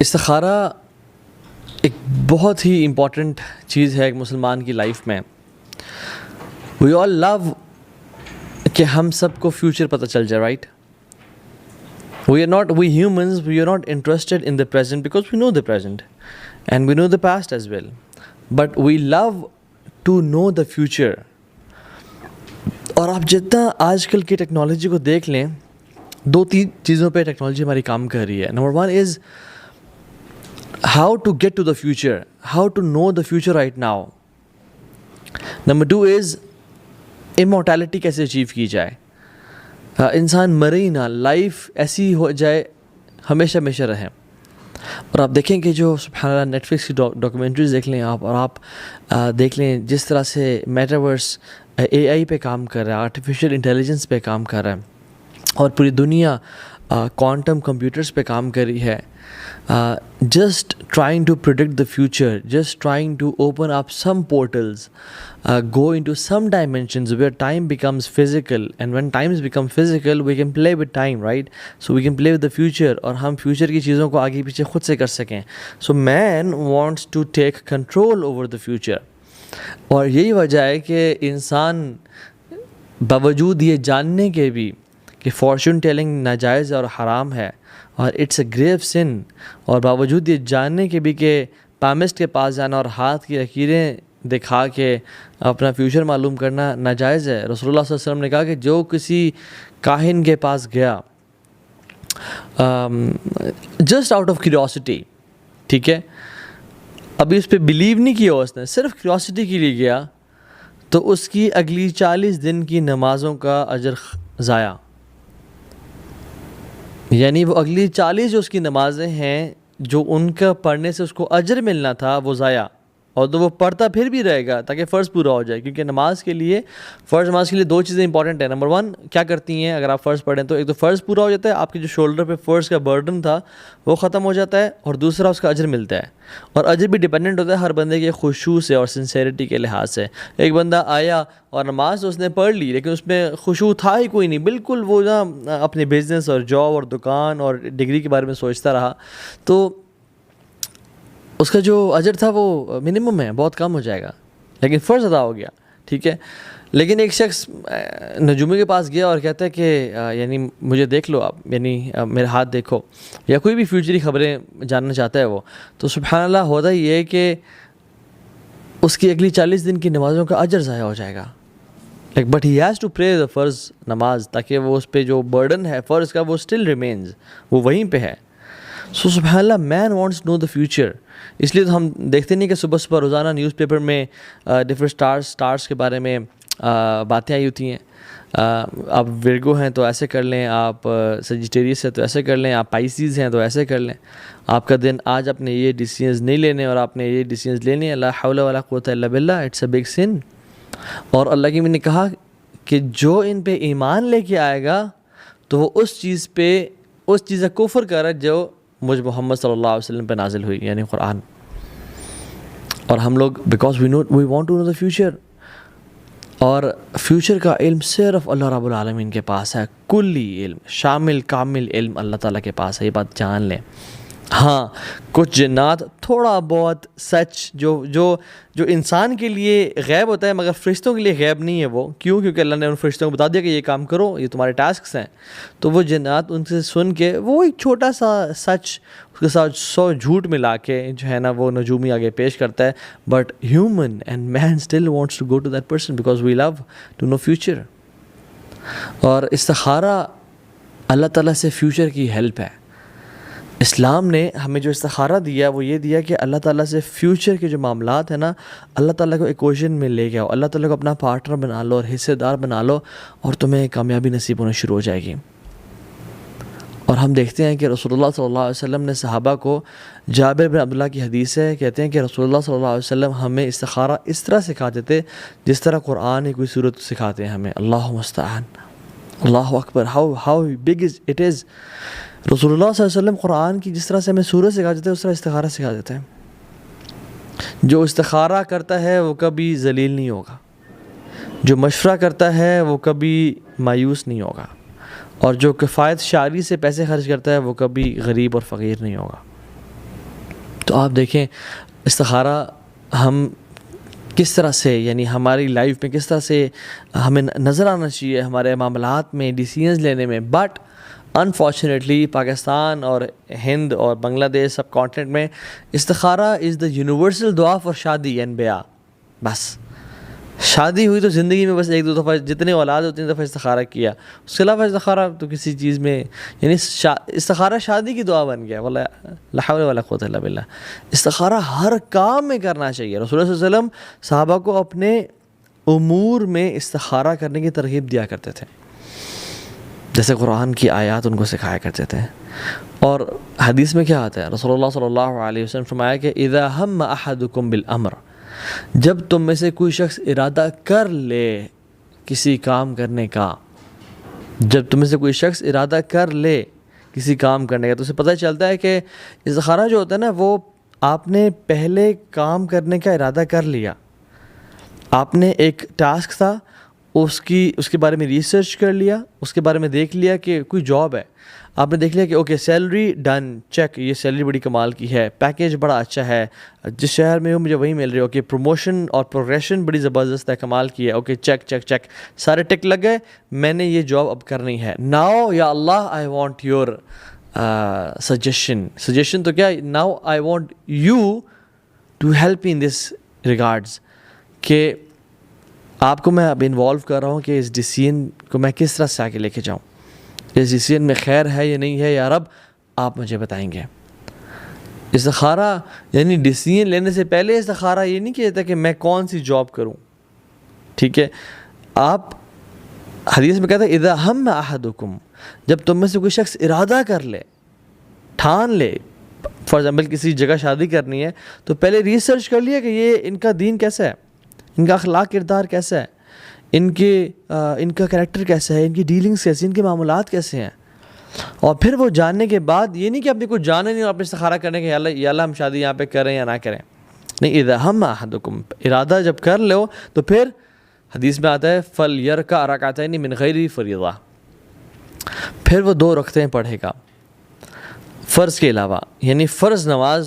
استخارہ ایک بہت ہی امپورٹنٹ چیز ہے ایک مسلمان کی لائف میں. وی آل لو کہ ہم سب کو فیوچر پتہ چل جائے, right. we humans, we are not interested in the present because we know the present and we know the past as well. But we love to know the future. اور آپ جتنا آج کل کی ٹیکنالوجی کو دیکھ لیں, 2-3 چیزوں پہ ٹیکنالوجی ہماری کام کر رہی ہے. Number 1 is how to get to the future, how to know the future right now. Number 2 is immortality کیسے اچیو کی جائے, انسان مرے ہی نہ, لائف ایسی ہو جائے ہمیشہ ہمیشہ رہے. اور آپ دیکھیں کہ جو سبحان اللہ نیٹ فلکس کی ڈاکومنٹریز دیکھ لیں آپ, اور آپ دیکھ لیں جس طرح سے میٹاورس اے آئی پہ کام کر رہا ہے, آرٹیفیشیل انٹیلیجنس پہ کام کر رہا ہے, اور پوری دنیا کوانٹم کمپیوٹرز پہ کام کر رہی ہے. Just trying to predict the future, just trying to open up some portals, go into some dimensions where time becomes physical, and when times become physical we can play with time, right? So we can play with the future اور ہم future کی چیزوں کو آگے پیچھے خود سے کر سکیں. So man wants to take control over the future. اور یہی وجہ ہے کہ انسان باوجود یہ جاننے کے بھی کہ فارچون ٹیلنگ ناجائز اور حرام ہے اور اٹس اے گریو سن, اور باوجود یہ جاننے کے بھی کہ پامسٹ کے پاس جانا اور ہاتھ کی لکیریں دکھا کے اپنا فیوچر معلوم کرنا ناجائز ہے. رسول اللہ صلی اللہ علیہ وسلم نے کہا کہ جو کسی کاہن کے پاس گیا جسٹ آؤٹ آف کیوریوسٹی, ٹھیک ہے, ابھی اس پہ بلیو نہیں کیا اس نے, صرف کیوریوسٹی کے لیے گیا, تو اس کی اگلی 40 دن کی نمازوں کا اجر ضائع. یعنی وہ اگلی 40 جو اس کی نمازیں ہیں جو ان کا پڑھنے سے اس کو اجر ملنا تھا وہ ضائع. اور تو وہ پڑھتا پھر بھی رہے گا تاکہ فرض پورا ہو جائے, کیونکہ نماز کے لیے نماز کے لیے 2 چیزیں امپورٹنٹ ہیں. نمبر 1 کیا کرتی ہیں اگر آپ فرض پڑھیں تو ایک تو فرض پورا ہو جاتا ہے, آپ کے جو شولڈر پہ فرض کا برڈن تھا وہ ختم ہو جاتا ہے, اور دوسرا اس کا اجر ملتا ہے. اور اجر بھی ڈیپینڈنٹ ہوتا ہے ہر بندے کے خشوع سے اور سنسیریٹی کے لحاظ سے. ایک بندہ آیا اور نماز تو اس نے پڑھ لی لیکن اس میں خشوع تھا ہی کوئی نہیں, بالکل وہ نا اپنے بزنس اور جاب اور دکان اور ڈگری کے بارے میں سوچتا رہا, تو اس کا جو اجر تھا وہ منیمم ہے, بہت کم ہو جائے گا, لیکن فرض ادا ہو گیا, ٹھیک ہے. لیکن ایک شخص نجومی کے پاس گیا اور کہتا ہے کہ یعنی مجھے دیکھ لو آپ, یعنی میرے ہاتھ دیکھو, یا کوئی بھی فیوچری خبریں جاننا چاہتا ہے وہ, تو سبحان اللہ ہوتا یہ ہے کہ اس کی اگلی 40 دن کی نمازوں کا اجر ضائع ہو جائے گا. But he has to pray the فرض نماز, تاکہ وہ اس پہ جو برڈن ہے فرض کا وہ اسٹل ریمینز, وہ وہیں پہ ہے. سو سبحان اللہ man wants know the future. اس لیے تو ہم دیکھتے نہیں کہ صبح صبح روزانہ نیوز پیپر میں ڈفرینٹ اسٹارس کے بارے میں باتیں آئی ہوتی ہیں. آپ ورگو ہیں تو ایسے کر لیں, آپ سجیٹیریس ہیں تو ایسے کر لیں, آپ پائسیز ہیں تو ایسے کر لیں. آپ کا دن آج آپ نے یہ ڈیسیژنز نہیں لینے اور آپ نے یہ ڈیسیژنز لینے, لا حول ولا قوۃ الا باللہ, اٹس اے بگ سن. اور اللہ کی نے کہا کہ جو ان پہ ایمان لے کے آئے گا تو وہ اس چیز کا کفر کر رہا ہے جو مجھ محمد صلی اللہ علیہ وسلم پہ نازل ہوئی, یعنی قرآن. اور ہم لوگ because we want to know the future, اور فیوچر کا علم صرف اللہ رب العالمین کے پاس ہے, کلی علم, شامل کامل علم اللہ تعالیٰ کے پاس ہے, یہ بات جان لیں. ہاں کچھ جنات تھوڑا بہت سچ جو انسان کے لیے غیب ہوتا ہے مگر فرشتوں کے لیے غیب نہیں ہے. وہ کیوں؟ کیونکہ اللہ نے ان فرشتوں کو بتا دیا کہ یہ کام کرو, یہ تمہارے ٹاسکس ہیں. تو وہ جنات ان سے سن کے وہ ایک چھوٹا سا سچ اس کے ساتھ 100 جھوٹ ملا کے جو ہے نا وہ نجومی آگے پیش کرتا ہے. But human and man still wants to go to that person because we love to know future. اور استخارہ اللہ تعالیٰ سے فیوچر کی ہیلپ ہے. اسلام نے ہمیں جو استخارہ دیا وہ یہ دیا کہ اللہ تعالیٰ سے فیوچر کے جو معاملات ہیں نا, اللہ تعالیٰ کو ایکویشن میں لے کے آؤ, اللہ تعالیٰ کو اپنا پارٹنر بنا لو اور حصے دار بنا لو, اور تمہیں کامیابی نصیب ہونا شروع ہو جائے گی. اور ہم دیکھتے ہیں کہ رسول اللہ صلی اللہ علیہ وسلم نے صحابہ کو, جابر بن عبداللہ کی حدیث ہے, کہتے ہیں کہ رسول اللہ صلی اللہ علیہ وسلم ہمیں استخارہ اس طرح سکھاتے تھے جس طرح قرآن کی کوئی صورت سکھاتے ہیں ہمیں. اللہ مستعان, اللہ اکبر, how big is it is. رسول اللہ صلی اللہ علیہ وسلم قرآن کی جس طرح سے ہمیں سورت سکھا دیتے ہیں اس طرح استخارہ سکھا دیتے ہیں. جو استخارہ کرتا ہے وہ کبھی ذلیل نہیں ہوگا, جو مشورہ کرتا ہے وہ کبھی مایوس نہیں ہوگا, اور جو کفایت شعری سے پیسے خرچ کرتا ہے وہ کبھی غریب اور فقیر نہیں ہوگا. تو آپ دیکھیں استخارہ ہم کس طرح سے یعنی ہماری لائف میں کس طرح سے ہمیں نظر آنا چاہیے ہمارے معاملات میں ڈیسیژنز لینے میں. بٹ انفارچونیٹلی پاکستان اور ہند اور بنگلہ دیش سب کانٹیننٹ میں استخارہ از دا یونیورسل دعا فار شادی اینڈ بیاہ. بس شادی ہوئی تو زندگی میں بس ایک دو دفعہ جتنے اولاد اتنی دفعہ استخارہ کیا, اس کے علاوہ استخارہ تو کسی چیز میں یعنی استخارہ شادی کی دعا بن گیا. واللہ لا حول ولا قوت الا باللہ. استخارہ ہر کام میں کرنا چاہیے. رسول اللہ صلی اللہ علیہ وسلم صحابہ کو اپنے امور میں استخارہ کرنے کی ترغیب دیا کرتے تھے, جیسے قرآن کی آیات ان کو سکھایا کرتے تھے. اور حدیث میں کیا آتا ہے, رسول اللہ صلی اللہ علیہ وسلم فرمایا کہ اذا ہم احدکم بالامر, جب تم میں سے کوئی شخص ارادہ کر لے کسی کام کرنے کا, جب تم میں سے کوئی شخص ارادہ کر لے کسی کام کرنے کا, تو اسے پتہ چلتا ہے کہ استخارہ جو ہوتا ہے نا, وہ آپ نے پہلے کام کرنے کا ارادہ کر لیا, آپ نے ایک ٹاسک تھا اس کے بارے میں ریسرچ کر لیا, اس کے بارے میں دیکھ لیا کہ کوئی جاب ہے, آپ نے دیکھ لیا کہ اوکے سیلری ڈن, چیک, یہ سیلری بڑی کمال کی ہے, پیکیج بڑا اچھا ہے, جس شہر میں ہوں مجھے وہی مل رہی ہے, اوکے پروموشن اور پروگریشن بڑی زبردست ہے, کمال کی ہے, اوکے چیک چیک چیک, سارے ٹک لگ گئے, میں نے یہ جاب اب کرنی ہے. ناؤ یا Allah I want your suggestion تو کیا, now I want you to help in this regards, کہ آپ کو میں اب انوالو کر رہا ہوں کہ اس ڈیسیژن کو میں کس طرح سے آگے لے کے جاؤں, اس ڈیسیژن میں خیر ہے یا نہیں ہے, یا رب آپ مجھے بتائیں گے. استخارہ یعنی ڈیسیژن لینے سے پہلے استخارہ یہ نہیں کہتا کہ میں کون سی جاب کروں, ٹھیک ہے. آپ حدیث میں کہتا ہے اذا ہم احدکم, جب تم میں سے کوئی شخص ارادہ کر لے, ٹھان لے, فار ایگزامپل کسی جگہ شادی کرنی ہے تو پہلے ریسرچ کر لیا کہ یہ ان کا دین کیسا ہے, ان کا اخلاق کردار کیسا ہے, ان کا کریکٹر کیسا ہے, ان کی ڈیلنگز کیسی, ان کے معاملات کیسے ہیں. اور پھر وہ جاننے کے بعد یہ نہیں کہ اپنے کو جانے نہیں اور اپنے استخارہ کرنے کہ یا اللہ ہم شادی یہاں پہ کریں یا نہ کریں, نہیں. اذا ہم احدکم, ارادہ جب کر لو تو پھر حدیث میں آتا ہے فلیرکع رکعتین من غیر فریضہ, پھر وہ 2 رکعتیں پڑھے گا فرض کے علاوہ, یعنی فرض نماز